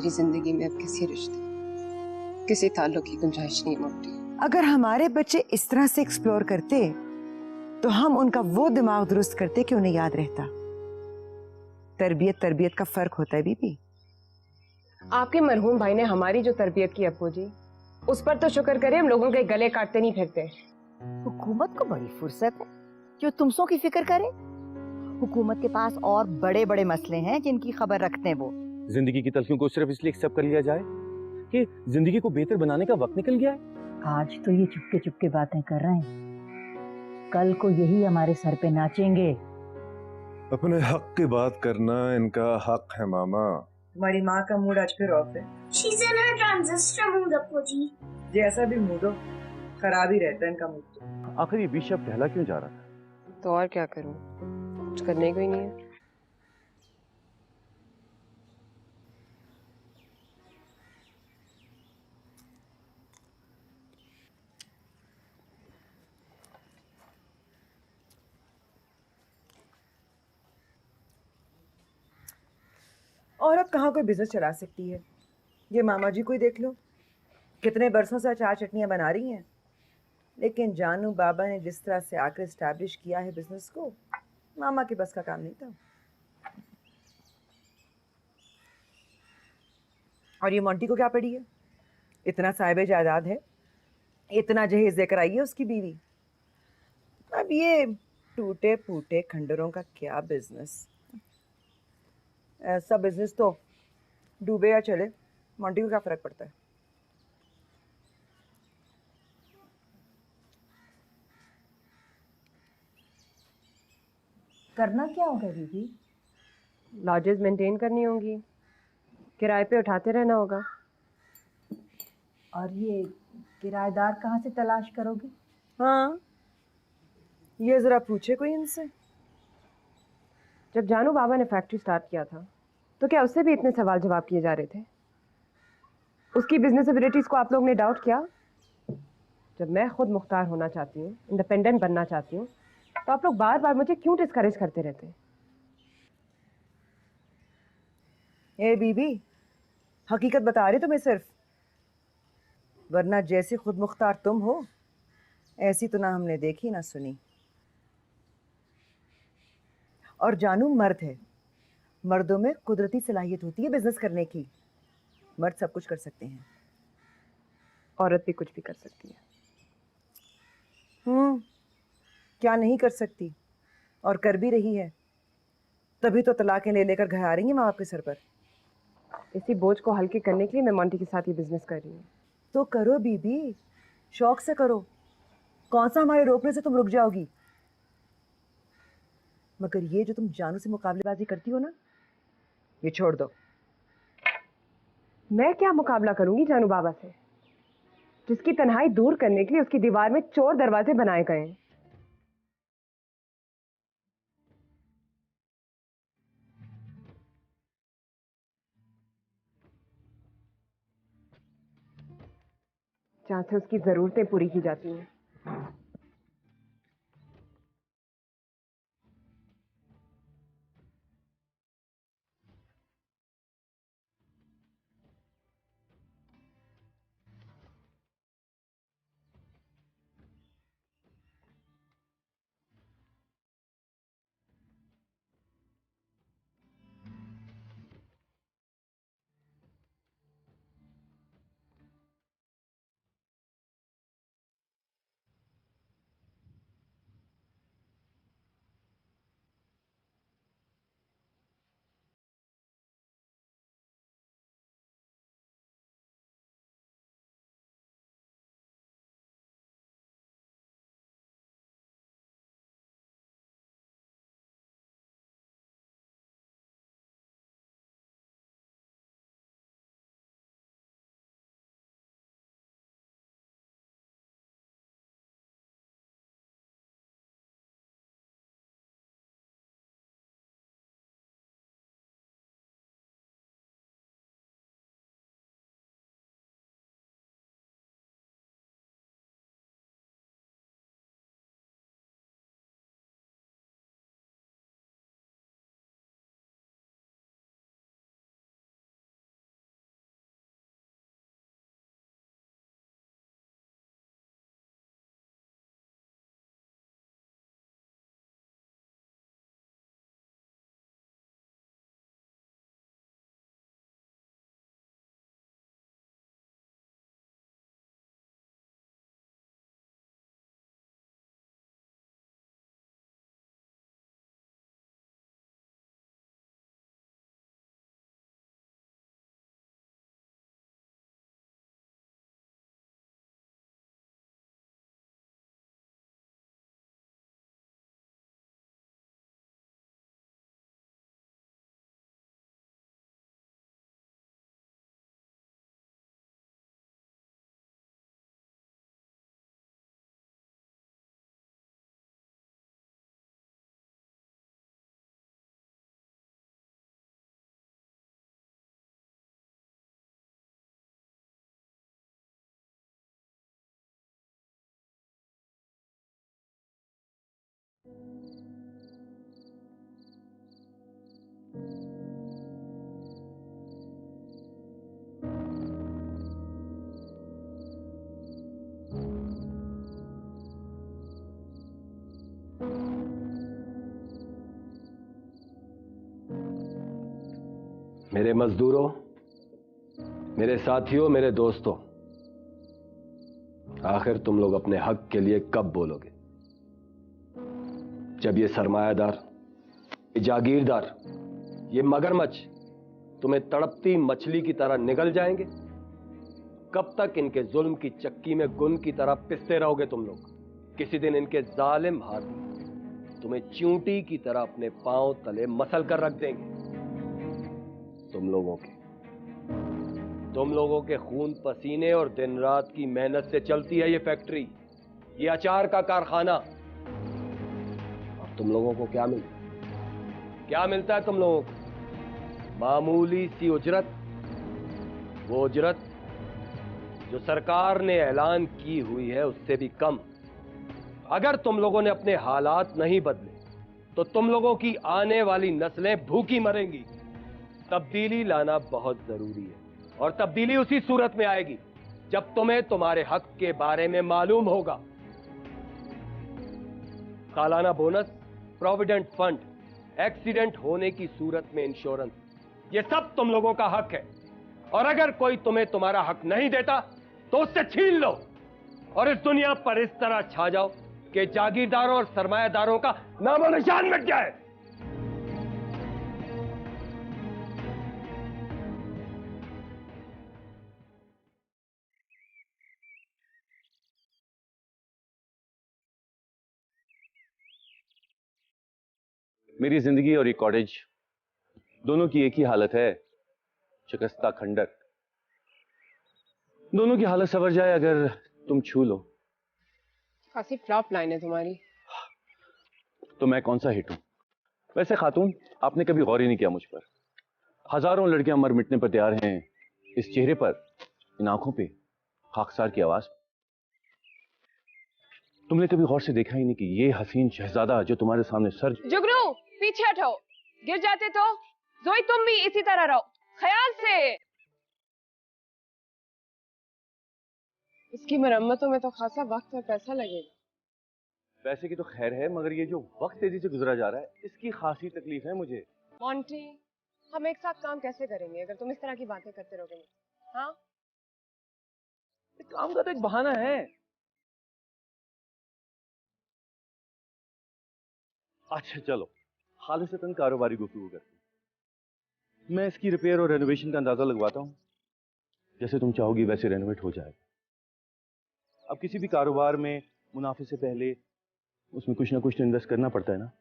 मेरी जिंदगी में अब किसी रिश्ते, किसी ताल्लुक की गुंजाइश नहीं मोटी। अगर हमारे बच्चे इस तरह से एक्सप्लोर करते तो हम उनका वो दिमाग दुरुस्त करते कि उन्हें याद रहता। तरबियत का फर्क होता है बीबी। आपके मरहूम भाई ने हमारी जो तरबियत की अप्पू जी, उस पर तो शुक्र करें हम लोगों के गले काटते नहीं फिरते। हुकूमत को बड़ी फुर्सत है जो तुमसों की फिक्र करे। हुकूमत के पास और बड़े बड़े मसले हैं जिनकी खबर रखते हैं वो। जिंदगी की तलखियों को सिर्फ इसलिए एक्सेप्ट कर लिया जाए कि जिंदगी को बेहतर बनाने का वक्त निकल गया है। आज तो ये चुपके चुपके बातें कर रहे हैं, कल को यही हमारे सर पे नाचेंगे। अपने हक की बात करना इनका हक है मामा। तुम्हारी माँ का मूड आज फिर ऑफ है। She's in her transistor mood, Appu जी। जैसा भी मूड हो, खराब ही रहता है इनका मूड। आखिर ये बिशप कहला क्यों जा रहा था? तो और क्या करूं, कुछ करने को ही नहीं है। और अब कहाँ कोई बिजनेस चला सकती है। ये मामा जी को ही देख लो, कितने बरसों से अचार चटनियाँ बना रही हैं। लेकिन जानू बाबा ने जिस तरह से आकर एस्टैब्लिश किया है बिजनेस को, मामा के बस का काम नहीं था। और ये मोंटी को क्या पड़ी है? इतना साहिब जायदाद है, इतना जहेज देकर आई है उसकी बीवी। अब ये टूटे फूटे खंडरों का क्या बिजनेस? ऐसा बिजनेस तो डूबे या चले, मोंटी को क्या फर्क पड़ता है? करना क्या होगा दीदी? लॉजेस मेंटेन करनी होंगी, किराए पे उठाते रहना होगा। और ये किराएदार कहाँ से तलाश करोगे? हाँ, ये जरा पूछे कोई इनसे। जब जानू बाबा ने फैक्ट्री स्टार्ट किया था तो क्या उससे भी इतने सवाल जवाब किए जा रहे थे? उसकी बिजनेस एबिलिटीज को आप लोग ने डाउट किया? जब मैं खुद मुख्तार होना चाहती हूँ, इंडिपेंडेंट बनना चाहती हूँ, तो आप लोग बार बार मुझे क्यों डिस्करेज करते रहते हैं? ए बीबी, हकीकत बता रही तुम्हें सिर्फ, वरना जैसी खुद मुख्तार तुम हो, ऐसी तो ना हमने देखी ना सुनी। और जानू मर्द है, मर्दों में कुदरती सलाहियत होती है बिजनेस करने की। मर्द सब कुछ कर सकते हैं, औरत भी कुछ भी कर सकती है। क्या नहीं कर सकती, और कर भी रही है। तभी तो तलाकें ले लेकर घर आ रही है माँ बाप के सर पर। इसी बोझ को हल्के करने के लिए मैं मोंटी के साथ ये बिजनेस कर रही हूँ। तो करो बीबी, शौक से करो। कौन सा हमारे रोकने से तुम रुक जाओगी? मगर ये जो तुम जानू से मुकाबलेबाजी करती हो ना, ये छोड़ दो। मैं क्या मुकाबला करूंगी जानू बाबा से, जिसकी तन्हाई दूर करने के लिए उसकी दीवार में चोर दरवाजे बनाए गए हैं। जहां से उसकी जरूरतें पूरी की जाती हैं। मेरे मजदूरों, मेरे साथियों, मेरे दोस्तों, आखिर तुम लोग अपने हक के लिए कब बोलोगे? जब ये सरमायादार, ये जागीरदार, ये मगरमच्छ तुम्हें तड़पती मछली की तरह निगल जाएंगे? कब तक इनके जुल्म की चक्की में गुन की तरह पिसते रहोगे तुम लोग? किसी दिन इनके जालिम हाथी तुम्हें चींटी की तरह अपने पांव तले मसल कर रख देंगे। तुम लोगों के खून पसीने और दिन रात की मेहनत से चलती है ये फैक्ट्री, ये अचार का कारखाना। और तुम लोगों को क्या मिलता है? क्या मिलता है तुम लोगों को? मामूली सी उजरत, वो उजरत जो सरकार ने ऐलान की हुई है उससे भी कम। अगर तुम लोगों ने अपने हालात नहीं बदले तो तुम लोगों की आने वाली नस्लें भूखी मरेंगी। तब्दीली लाना बहुत जरूरी है, और तब्दीली उसी सूरत में आएगी जब तुम्हें तुम्हारे हक के बारे में मालूम होगा। सालाना बोनस, प्रोविडेंट फंड, एक्सीडेंट होने की सूरत में इंश्योरेंस, ये सब तुम लोगों का हक है। और अगर कोई तुम्हें तुम्हारा हक नहीं देता तो उससे छीन लो और इस दुनिया पर इस तरह छा जाओ कि जागीरदारों और सरमायादारों का नामो निशान मिट जाए। मेरी जिंदगी और ये कॉटेज दोनों की एक ही हालत है, शिकस्ता खंडर। दोनों की हालत सवर जाए अगर तुम छू लो। खासी फ्लॉप लाइन है तुम्हारी। तो मैं कौन सा हिट हूं? वैसे खातून, आपने कभी गौर ही नहीं किया मुझ पर। हजारों लड़कियां मर मिटने पर तैयार हैं इस चेहरे पर, इन आंखों पे, खाकसार की आवाज। तुमने कभी गौर से देखा ही नहीं कि ये हसीन शहजादा जो तुम्हारे सामने सर। जुगनू पीछे हटो, गिर जाते तो। जोई तुम भी इसी तरह रहो, ख्याल से। इसकी मरम्मतों में तो खासा वक्त और पैसा लगेगा। पैसे की तो खैर है, मगर ये जो वक्त तेजी से गुजरा जा रहा है इसकी खासी तकलीफ है मुझे। मॉन्टी, हम एक साथ काम कैसे करेंगे अगर तुम इस तरह की बातें करते रहोगे? हाँ, काम का तो एक बहाना है। अच्छा चलो, खालिसतन कारोबारी गुफ्तगू करते हैं। मैं इसकी रिपेयर और रेनोवेशन का अंदाजा लगवाता हूँ। जैसे तुम चाहोगी वैसे रेनोवेट हो जाएगा। अब किसी भी कारोबार में मुनाफे से पहले उसमें कुछ ना कुछ तो इन्वेस्ट करना पड़ता है ना।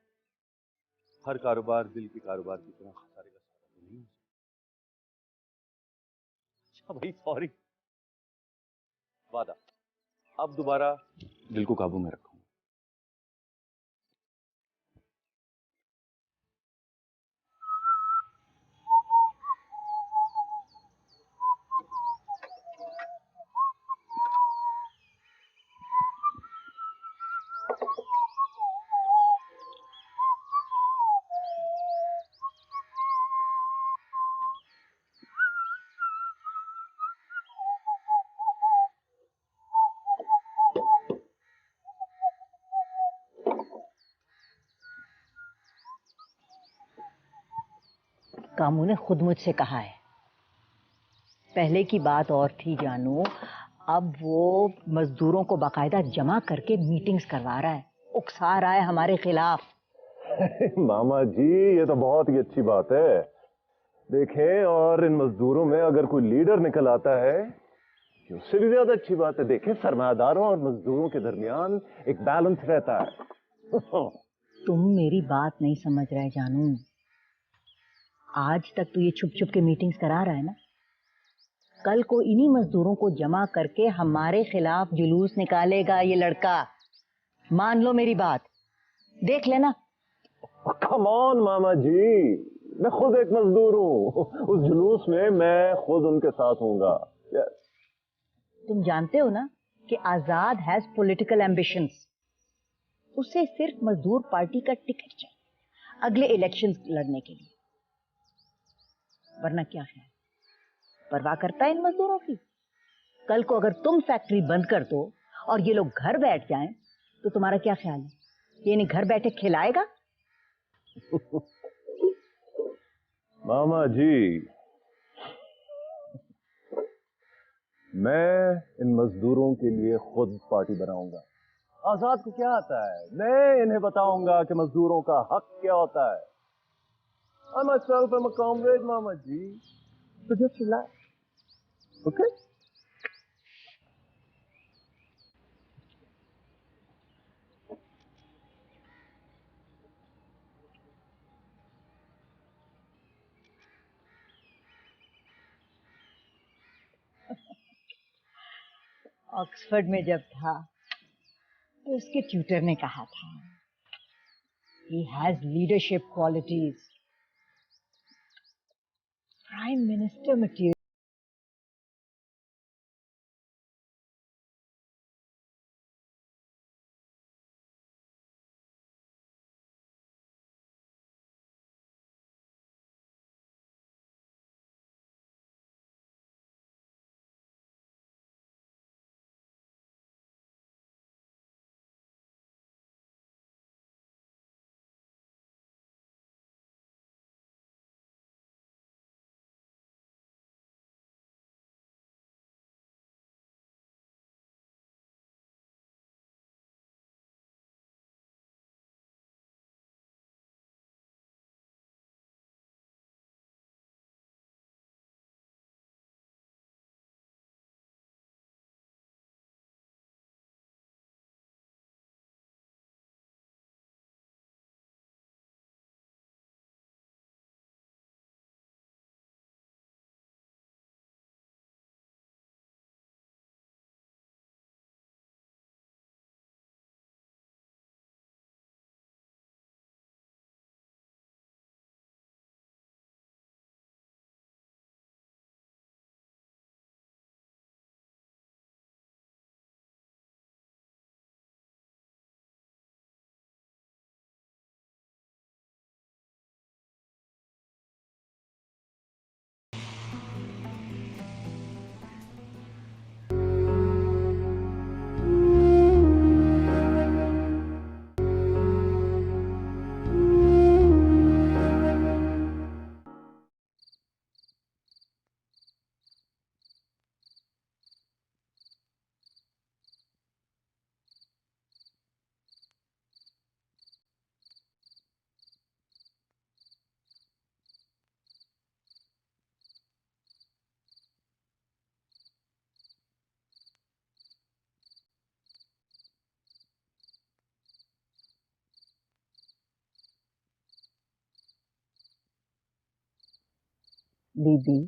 हर कारोबार दिल के कारोबार की तरह खसारे का सौदा तो नहीं हो सकता। अच्छा भाई, सॉरी। वादा, अब दोबारा दिल को काबू में रखो। कामू ने खुद मुझसे कहा है। पहले की बात और थी जानू, अब वो मजदूरों को बाकायदा जमा करके मीटिंग्स करवा रहा है, उकसा रहा है हमारे खिलाफ। मामा जी, ये तो बहुत ही अच्छी बात है। देखें, और इन मजदूरों में अगर कोई लीडर निकल आता है कि उससे भी ज्यादा अच्छी बात है। देखें, सरमायादारों और मजदूरों के दरमियान एक बैलेंस रहता है। तुम मेरी बात नहीं समझ रहे जानू। आज तक तो ये छुप छुप के मीटिंग्स करा रहा है ना, कल को इन्हीं मजदूरों को जमा करके हमारे खिलाफ जुलूस निकालेगा ये लड़का। मान लो मेरी बात, देख लेना। कम ऑन मामा जी, मैं खुद एक मजदूर हूँ। उस जुलूस में मैं खुद उनके साथ हूँगा। तुम जानते हो ना कि आजाद हैज पॉलिटिकल एम्बिशंस। उसे सिर्फ मजदूर पार्टी का टिकट चाहिए अगले इलेक्शंस लड़ने के लिए, वरना क्या ख्याल, परवाह करता है इन मजदूरों की? कल को अगर तुम फैक्ट्री बंद कर दो और ये लोग घर बैठ जाएं, तो तुम्हारा क्या ख्याल है? ये इन्हें घर बैठे खिलाएगा? मामा जी, मैं इन मजदूरों के लिए खुद पार्टी बनाऊंगा। आजाद को क्या आता है? मैं इन्हें बताऊंगा कि मजदूरों का हक क्या होता है। I myself am a comrade, मामा जी। So just relax, okay? Oxford में जब था तो उसके ट्यूटर ने कहा था, he has leadership qualities, prime minister material। बीबी,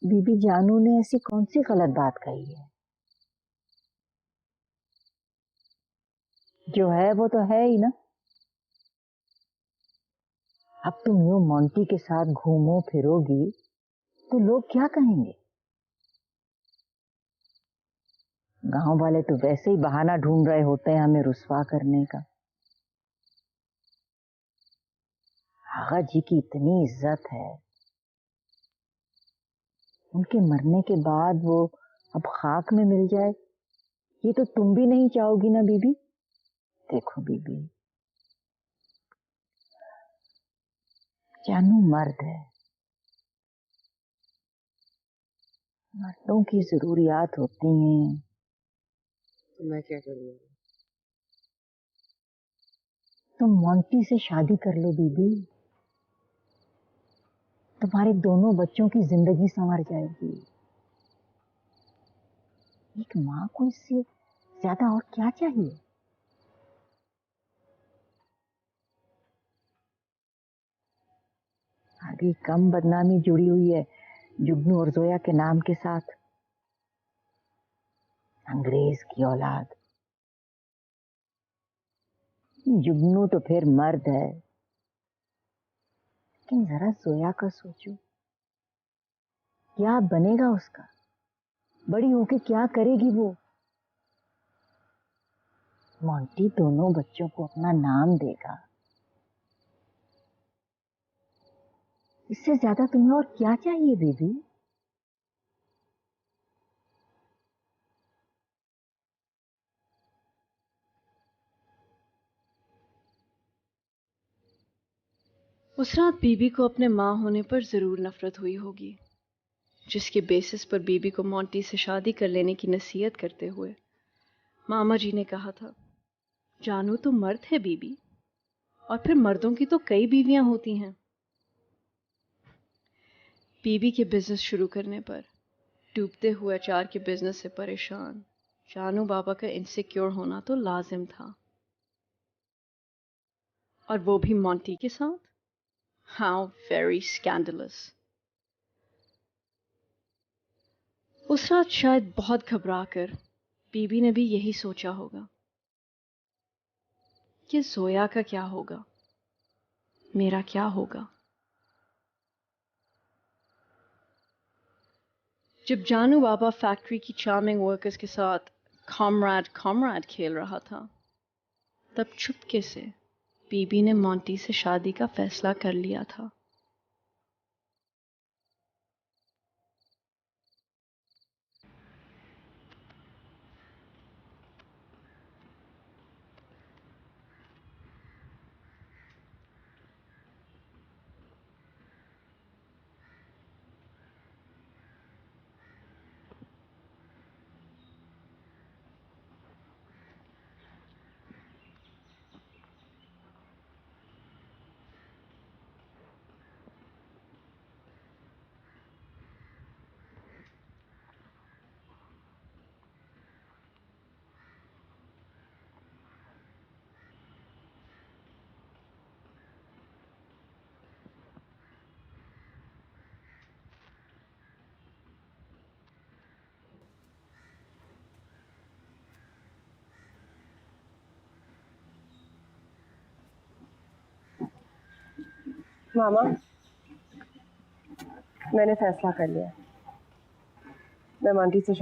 बीबी जानू ने ऐसी कौन सी गलत बात कही है? जो है वो तो है ही ना। अब तुम यूं मोंटी के साथ घूमो फिरोगी तो लोग क्या कहेंगे? गांव वाले तो वैसे ही बहाना ढूंढ रहे होते हैं हमें रुस्वा करने का। आगा जी की इतनी इज्जत है, उनके मरने के बाद वो अब खाक में मिल जाए, ये तो तुम भी नहीं चाहोगी ना बीबी। देखो बीबी, जानू मर्द है, मर्दों की जरूरियात होती हैं। तो मैं क्या करूँ? तुम मोंटी से शादी कर लो बीबी, तुम्हारे दोनों बच्चों की जिंदगी संवर जाएगी। एक माँ को इससे ज्यादा और क्या चाहिए? आगे कम बदनामी जुड़ी हुई है जुगनू और जोया के नाम के साथ। अंग्रेज की औलाद। जुगनू तो फिर मर्द है, लेकिन जरा जोया का सोचो, क्या बनेगा उसका? बड़ी होके क्या करेगी वो? मोंटी दोनों बच्चों को अपना नाम देगा। इससे ज्यादा तुम्हें और क्या चाहिए बेबी? उस रात बीबी को अपने माँ होने पर जरूर नफरत हुई होगी, जिसके बेसिस पर बीबी को मोंटी से शादी कर लेने की नसीहत करते हुए मामा जी ने कहा था, जानू तो मर्द है बीबी, और फिर मर्दों की तो कई बीवियां होती हैं। बीबी के बिजनेस शुरू करने पर डूबते हुए अचार के बिजनेस से परेशान जानू बाबा का इनसिक्योर होना तो लाजिम था, और वो भी मोंटी के साथ। How very scandalous. उस रात शायद बहुत घबराकर बीबी ने भी यही सोचा होगा कि जोया का क्या होगा, मेरा क्या होगा। जब जानू बाबा फैक्ट्री की चार्मिंग वर्कर्स के साथ कॉमरेड कॉमरेड खेल रहा था, तब चुपके से बीबी ने मोंटी से शादी का फैसला कर लिया था। मामा, मैंने फैसला कर लिया, मैं मोंटी से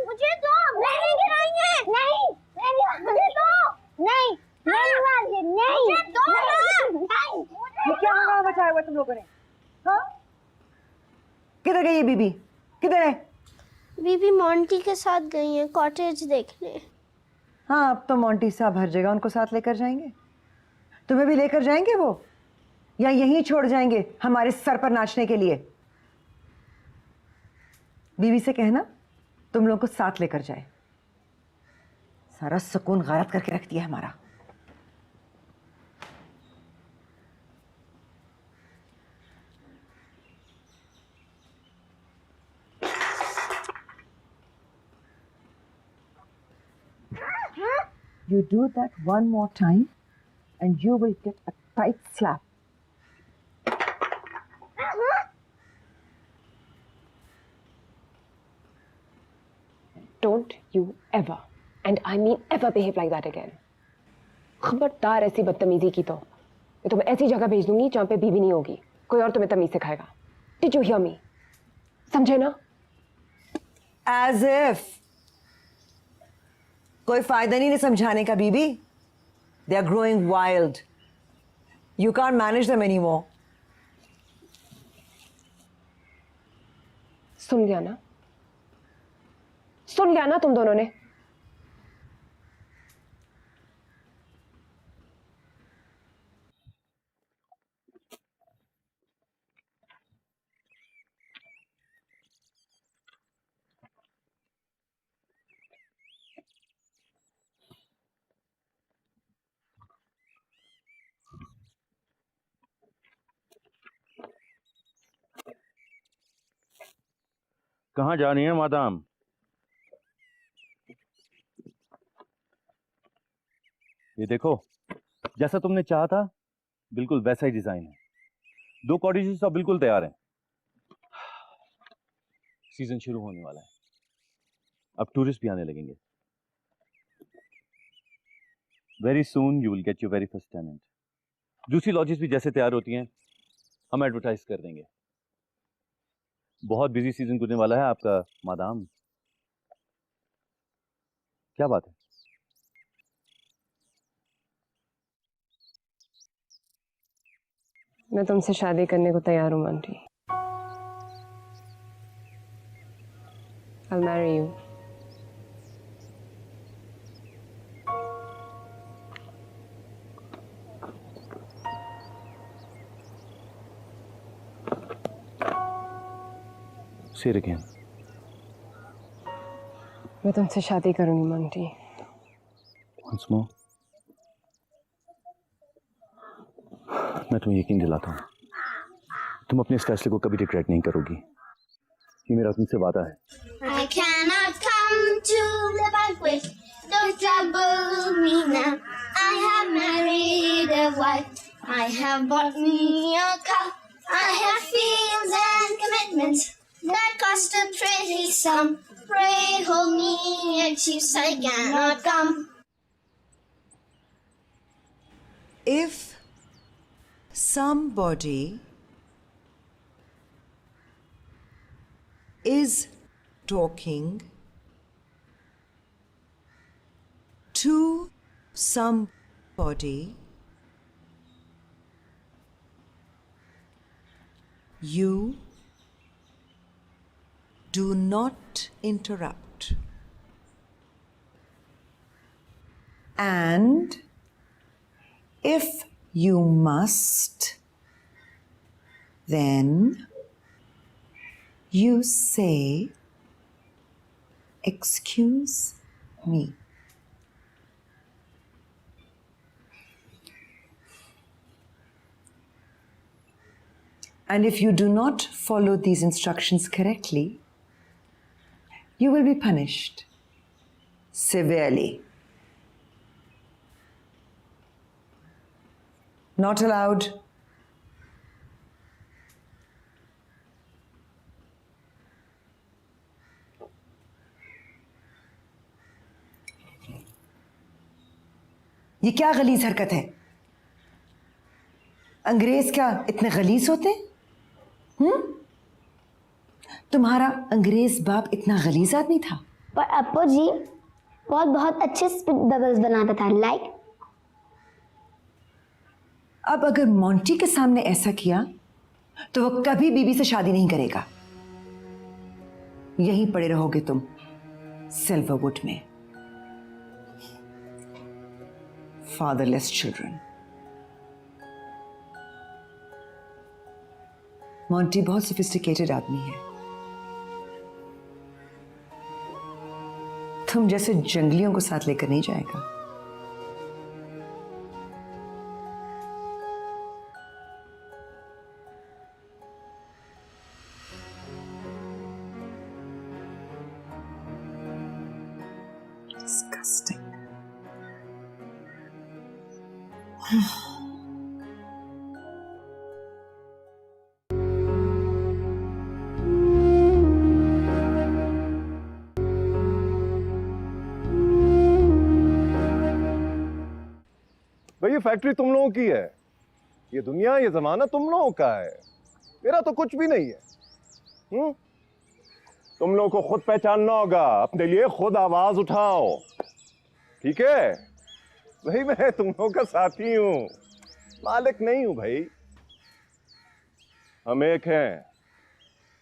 मुझे दो, नहीं गिराएंगे। नहीं, मुझे दो। नहीं, नहीं मारेंगे। नहीं, मुझे दो ना। ये क्या हंगामा मचाया हुआ तुम लोगों ने? हाँ? किधर गई ये बीबी? किधर है? बीबी मोंटी के साथ गई है कॉटेज देखने। हाँ, अब तो मोंटी साहब हर जगह उनको साथ लेकर जाएंगे। तुम्हें भी लेकर जाएंगे वो, या यहीं छोड़ जाएंगे हमारे सर पर नाचने के लिए? बीवी से कहना तुम लोगों को साथ लेकर जाए। सारा सुकून गायब करके रख दिया हमारा। You do that one more time and you will get a tight slap. Don't you ever, and I mean ever, behave like that again. खबरदार ऐसी बदतमीजी की तो मैं तुम्हें ऐसी जगह भेज दूंगी जहां पे बीवी नहीं होगी, कोई और तुम्हें तमीज सिखाएगा। Did you hear me? समझे ना? As if कोई फायदा नहीं समझाने का बीबी। They are growing wild. You can't manage them anymore. सुन लिया ना? सुन लिया ना तुम दोनों ने? कहाँ जा रही हैं मादाम? ये देखो, जैसा तुमने चाहा था बिल्कुल वैसा ही डिजाइन है। 2 कॉटेजेस अब बिल्कुल तैयार हैं। सीजन शुरू होने वाला है, अब टूरिस्ट भी आने लगेंगे। Very soon you will get your very first tenant. दूसरी लॉजेस भी जैसे तैयार होती हैं हम एडवर्टाइज कर देंगे। बहुत बिजी सीजन गुजरने वाला है आपका मादाम। क्या बात है? मैं तुमसे शादी करने को तैयार हूँ aunty. I'll marry you. Say it again. मैं तुमसे शादी करूंगी आंटी। Once more. मैं तुम्हें यकीन दिलाता हूँ तुम अपने इस फैसले को कभी रिग्रेट नहीं करोगी। ये मेरा तुमसे वादा है। I cannot come to the banquet. Don't trouble me now. I have married a wife. I have bought me a car. I have fields and commitments that cost a pretty sum. Pray hold me excuse I cannot come. If somebody is talking to somebody, you do not interrupt. And if you must, then you say, "Excuse me." And if you do not follow these instructions correctly, you will be punished severely. Not allowed. ये क्या गलीज हरकत है? अंग्रेज क्या इतने गलीज होते? तुम्हारा अंग्रेज बाप इतना गलीज आदमी था? पर अप्पू जी बहुत अच्छे स्पिट बबल्स बनाता था, लाइक। अब अगर मोंटी के सामने ऐसा किया तो वो कभी बीबी से शादी नहीं करेगा। यहीं पड़े रहोगे तुम सिल्वरवुड में। Fatherless children. मोंटी बहुत सोफिस्टिकेटेड आदमी है। तुम जैसे जंगलियों को साथ लेकर नहीं जाएगा। Disgusting. भाई ये फैक्ट्री तुम लोगों की है, ये दुनिया ये जमाना तुम लोगों का है, मेरा तो कुछ भी नहीं है। तुम लोगों को खुद पहचानना होगा, अपने लिए खुद आवाज उठाओ, ठीक है? भाई मैं तुम लोगों का साथी हूं, मालिक नहीं हूं भाई। हम एक हैं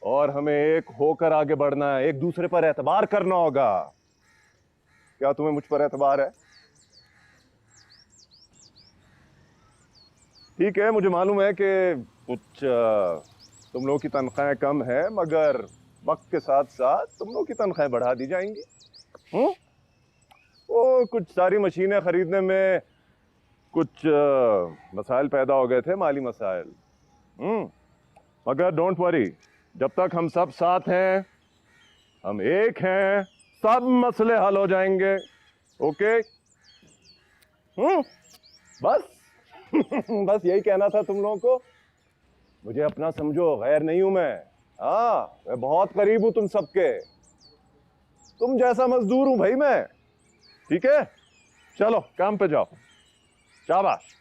और हमें एक होकर आगे बढ़ना है, एक दूसरे पर एतबार करना होगा। क्या तुम्हें मुझ पर एतबार है? ठीक है, मुझे मालूम है कि कुछ तुम लोगों की तनख्वाहें कम है, मगर वक्त के साथ साथ तुम लोगों की तनख्वाहें बढ़ा दी जाएंगी। वो कुछ सारी मशीनें खरीदने में कुछ मसाइल पैदा हो गए थे, माली मसाइल। मगर डोंट वरी, जब तक हम सब साथ हैं, हम एक हैं, सब मसले हल हो जाएंगे। ओके? बस बस यही कहना था तुम लोगों को। मुझे अपना समझो, गैर नहीं हूं मैं। हाँ, मैं बहुत करीब हूं तुम सबके। तुम जैसा मजदूर हूं भाई मैं। ठीक है, चलो काम पे जाओ। शाबाश।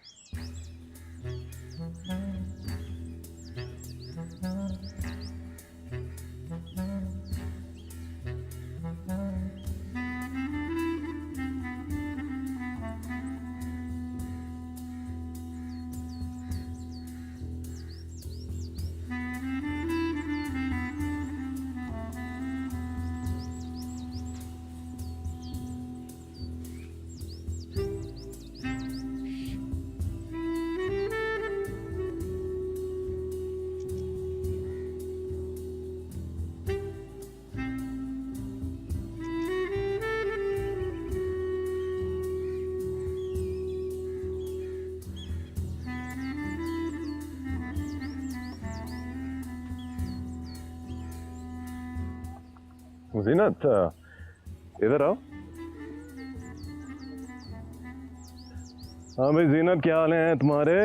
जीनत, इधर आओ। हाँ भाई जीनत, क्या हाल है तुम्हारे?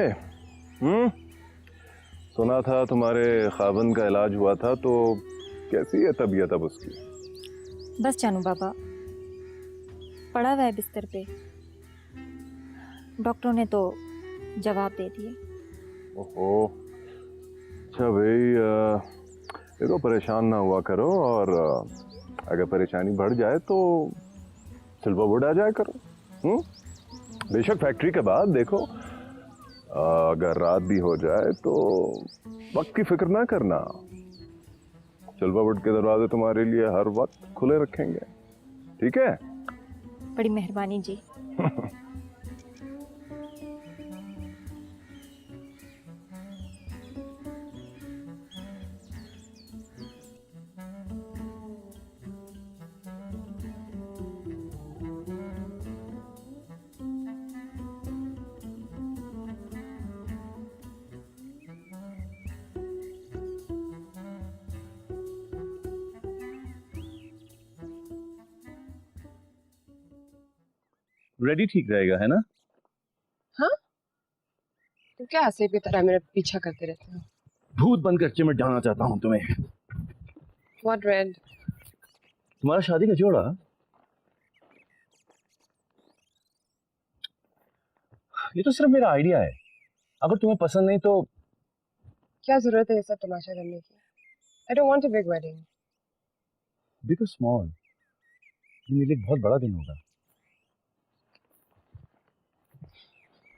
सुना था तुम्हारे खाबन का इलाज हुआ था, तो कैसी है तबीयत अब उसकी? बस जानू बाबा, पड़ा हुआ है बिस्तर पे। डॉक्टरों ने तो जवाब दे दिए। ओहो, अच्छा भाई, देखो परेशान ना हुआ करो, और अगर परेशानी बढ़ जाए तो सिल्वरवुड आ जाया करो। बेशक फैक्ट्री के बाद देखो, अगर रात भी हो जाए तो वक्त की फिक्र ना करना। सिल्वरवुड के दरवाजे तुम्हारे लिए हर वक्त खुले रखेंगे, ठीक है? बड़ी मेहरबानी जी। रेडी ठीक रहेगा, है ना? हाँ, तो क्या ऐसे की तरह मेरा पीछा करते रहते हो? भूत बनकर चिमट जाना चाहता हूँ तुम्हें। What red? तुम्हारा शादी का जोड़ा। ये तो सिर्फ मेरा आइडिया है, अगर तुम्हें पसंद नहीं तो। क्या जरूरत है ये सब तमाशा करने की? I don't want a big wedding. Big और स्मॉल, ये मेरे लिए बहुत बड़ा दिन होगा।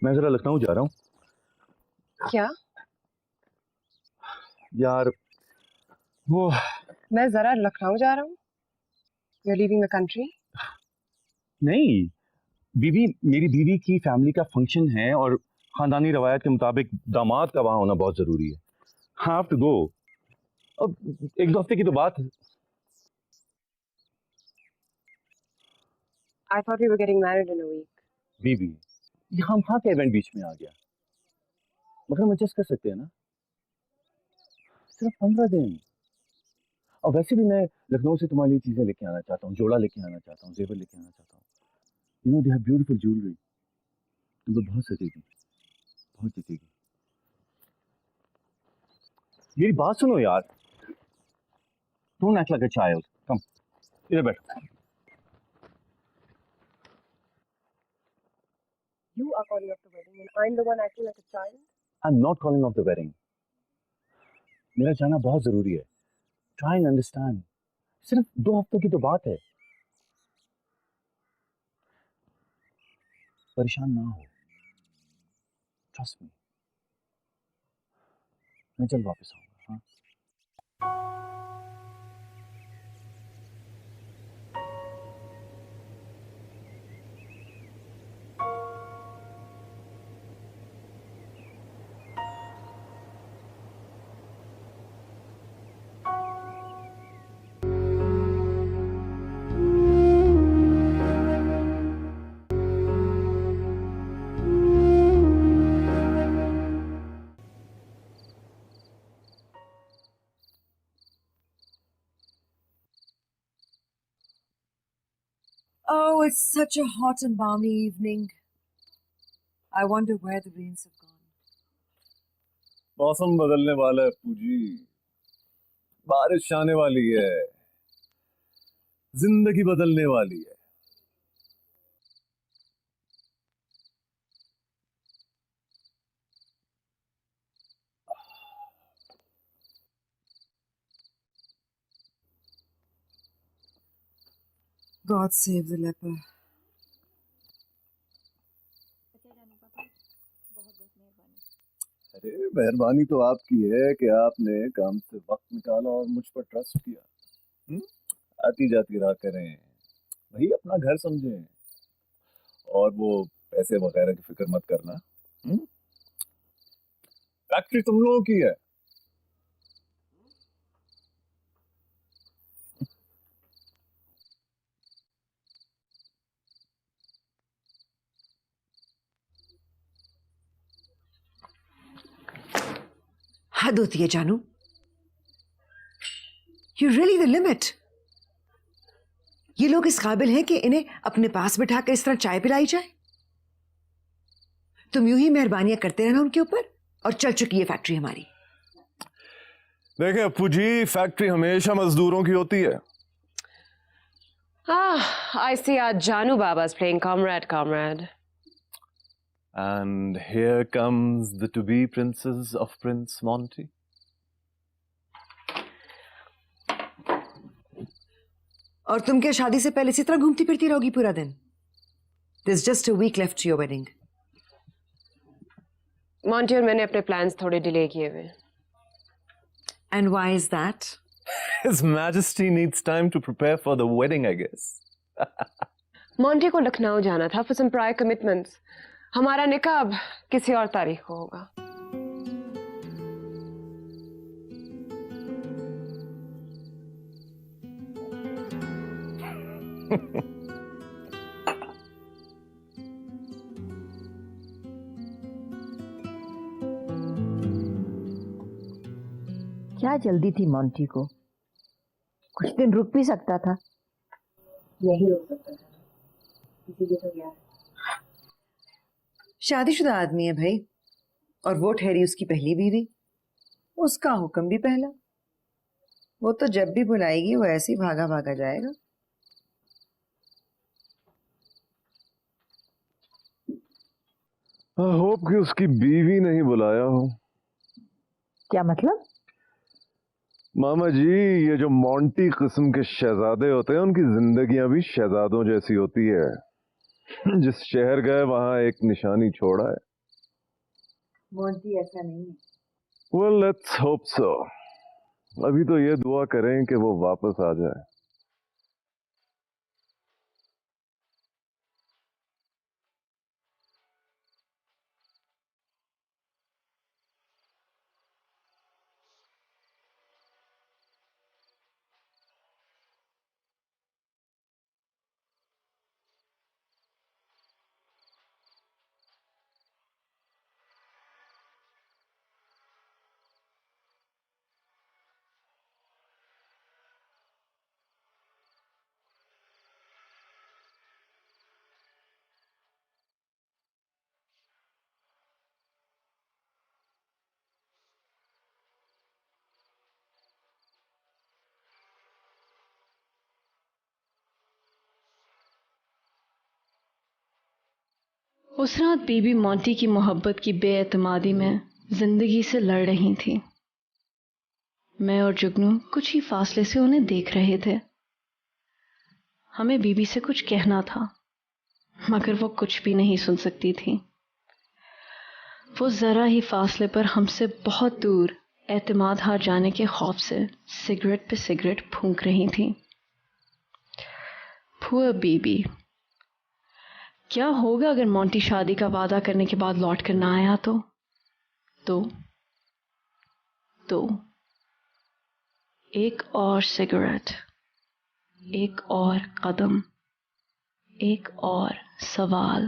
मैं जरा लखनऊ जा रहा हूँ। क्या? यार वो, मैं जरा लखनऊ जा रहा हूँ? You're leaving the country? नहीं, मेरी बीवी की फैमिली का फंक्शन है, और खानदानी रवायत के मुताबिक दामाद का वहां होना बहुत जरूरी है। हाँ, टू गो। अब 1-2 हफ्ते की तो बात है। I thought we were getting married in a week. बीवी, ये खामखा के इवेंट बीच में आ गया, मगर हम एडजस्ट कर सकते हैं ना? सिर्फ 15 दिन। और वैसे भी मैं लखनऊ से तुम्हारे लिए चीजें लेके आना चाहता हूँ, जोड़ा लेके आना चाहता हूँ, जेवर लेके आना चाहता हूँ। You know they have beautiful jewellery. तुम तो बहुत सजेगी, बहुत जचेगी। मेरी बात सुनो यार, don't act like a child. Come, इधर बैठो। You are calling off the wedding and I'm the one acting like a child? I am not calling of the wedding. मेरा जाना बहुत जरूरी है। Try and understand. सिर्फ 2 हफ्तों की तो बात है। परेशान ना हो, ट्रस्ट मी। मैं जल्द वापस आऊंगा। हाँ, Oh, it's such a hot and balmy evening. I wonder where the rains have gone. मौसम बदलने वाला है पूजी, बारिश आने वाली है, जिंदगी बदलने वाली है। God save the leper. अरे मेहरबानी तो आपकी है कि आपने काम से वक्त निकाला और मुझ पर ट्रस्ट किया। आती जाती रहा करें भाई, अपना घर समझें, और वो पैसे वगैरह की फिक्र मत करना। फैक्ट्री तुम लोगों की है। हद होती है जानू। You're really the limit. ये लोग इस काबिल हैं कि इन्हें अपने पास बिठाकर इस तरह चाय पिलाई जाए? तुम यूं ही मेहरबानियां करते रहना उनके ऊपर, और चल चुकी है फैक्ट्री हमारी। देखें अप्पू जी, फैक्ट्री हमेशा मजदूरों की होती है। I see our Janu Baba's playing comrade. And here comes the to-be princess of Prince Monty. और तुम क्या शादी से पहले इसी तरह घूमती फिरती रहोगी पूरा दिन? There's just a week left to your wedding. Monty और मैंने अपने प्लान्स थोड़े डिले किए हुए। And why is that? His Majesty needs time to prepare for the wedding, I guess. Monty को लखनऊ जाना था for some prior commitments. हमारा निकाह अब किसी और तारीख को होगा। क्या जल्दी थी मोंटी को, कुछ दिन रुक भी सकता था। यही हो सकता था, इसीलिए तो गया। शादीशुदा आदमी है भाई, और वो ठहरी उसकी पहली बीवी, उसका हुक्म भी पहला। वो तो जब भी बुलाएगी वो ऐसे ही भागा भागा जाएगा। I hope कि उसकी बीवी नहीं बुलाया हो। क्या मतलब? मामा जी, ये जो मोंटी किस्म के शहजादे होते हैं उनकी जिंदगियां भी शहजादों जैसी होती है। जिस शहर गए वहां एक निशानी छोड़ा है। मोंटी ऐसा नहीं है। Well, let's hope so. अभी तो ये दुआ करें कि वो वापस आ जाए। उस रात बीबी मोंटी की मोहब्बत की बेएतमादी में जिंदगी से लड़ रही थी। मैं और जुगनू कुछ ही फासले से उन्हें देख रहे थे। हमें बीबी से कुछ कहना था, मगर वो कुछ भी नहीं सुन सकती थी। वो जरा ही फासले पर हमसे बहुत दूर एतमाद हार जाने के खौफ से सिगरेट पे सिगरेट फूंक रही थी। पुअर बीबी। क्या होगा अगर मोंटी शादी का वादा करने के बाद लौट कर ना आया तो एक और सिगरेट, एक और कदम, एक और सवाल।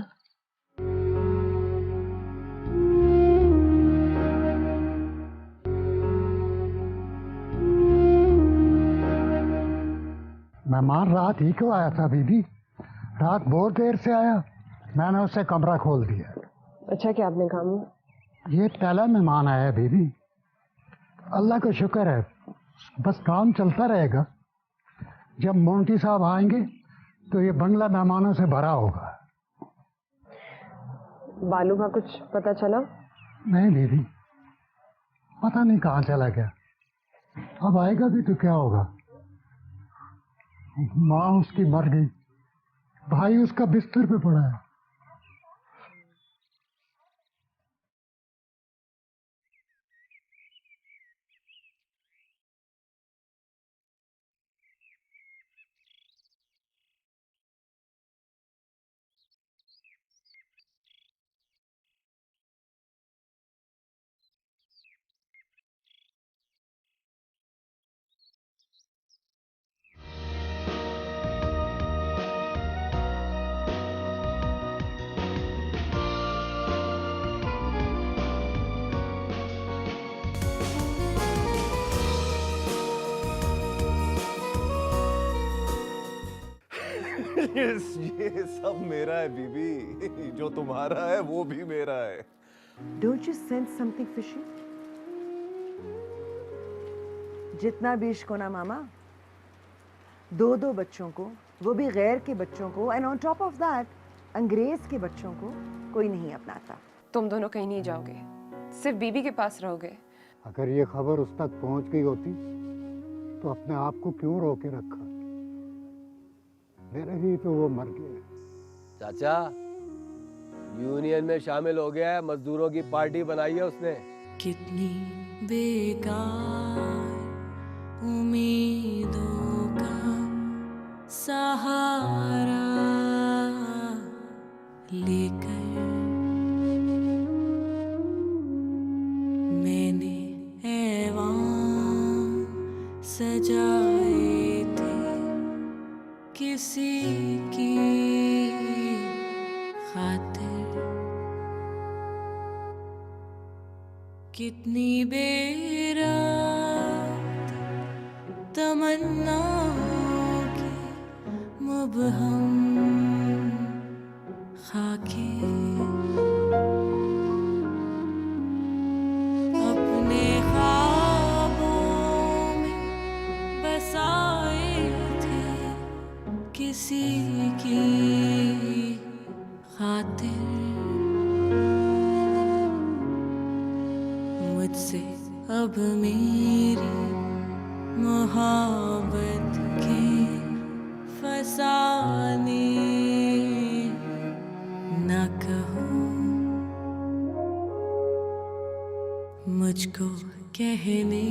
मेहमान रात ही क्यों आया था बीबी? रात बहुत देर से आया, मैंने उसे कमरा खोल दिया। अच्छा क्या आपने काम? ये पहला मेहमान आया है बीबी। अल्लाह का शुक्र है, बस काम चलता रहेगा। जब मोंटी साहब आएंगे तो ये बंगला मेहमानों से भरा होगा। बालू का कुछ पता चला? नहीं बीबी, पता नहीं कहाँ चला गया। अब आएगा भी तो क्या होगा। माँ उसकी मर गई, भाई उसका बिस्तर पे पड़ा है। ये सब मेरा है बीबी, जो तुम्हारा है वो भी मेरा है। Don't you sense something fishy? जितना भी इश्क होना मामा, दो बच्चों को, वो भी गैर के बच्चों को, and on top of that अंग्रेज के बच्चों को कोई नहीं अपनाता। तुम दोनों कहीं नहीं जाओगे, सिर्फ बीबी के पास रहोगे। अगर ये खबर उस तक पहुंच गई होती तो अपने आप को क्यों रोके रखा। मेरे ही तो वो मर गया। चाचा, यूनियन में शामिल हो गया है, मजदूरों की पार्टी बनाई है उसने। कितनी बेकार उम्मीदों का सहारा लेकर मैंने ऐवान सजाए थे किसी की खातिर। कितनी बेरात तमन्नाओं की मुबहम खाके अपने ख्वाबों में बसाए थे किसी की खातिर। मुझसे अब मेरी मोहब्बत के फसाने न कहो, मुझको कहने